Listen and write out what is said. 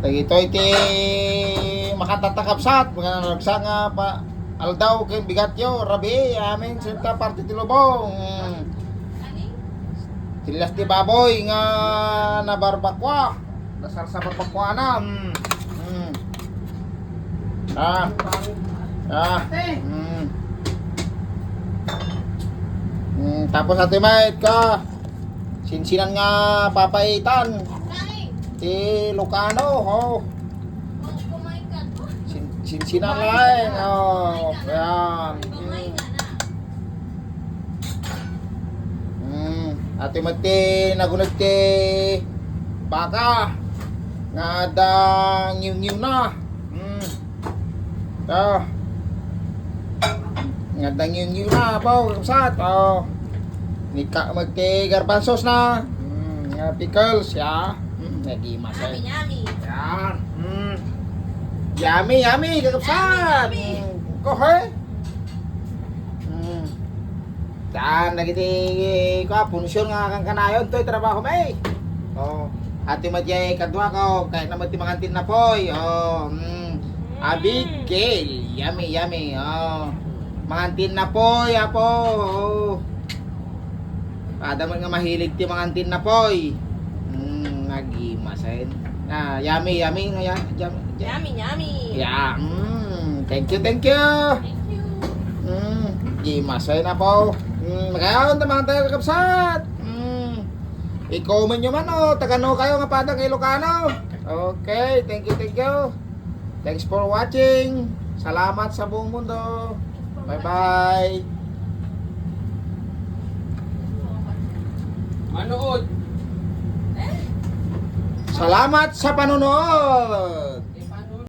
Dagito iti makatatakapsat mga nagsa nga pa aldaw kay bigat yo rabi amin sa parte ti lubong. Tilas ti baboy nga nabarbakwa. Dasar sa barbakwanan. Ah. Ah. Tapos ate mate ka. Sinsinan nga papaitan. Ti Lucano, oh. Sinsinan lang, oh. Ayan. Ate mati nagunod ti baka nga dang ngiw na. Nga dang ngiw na po, kapsat, oh. Nika magti garbanzos na. Nga pickles, ya. Nagimas ay. Yummy. Yan. Yummy, kakapsat. Kohe. Yan, nagiti ka punsyon nga kang kanayon to'y trabaho may. Oh, ati madjay kadwa ko kahit na magtimangantin na poy. Oh, Abigail, yummy. Oh, mangantin na poy, apo. Oh. Ada man nga mahilig ti mangantin na poy. Nagimasin. Yummy nga Yummy. Yeah. Thank you. Gimasay na po. Magayon naman tayo kakapsat. I-comment nyo man tagano kayo nga padang Ilocano. Okay, thank you. Thanks for watching. Salamat sa buong mundo. Bye. Manood. Salamat sa panonood.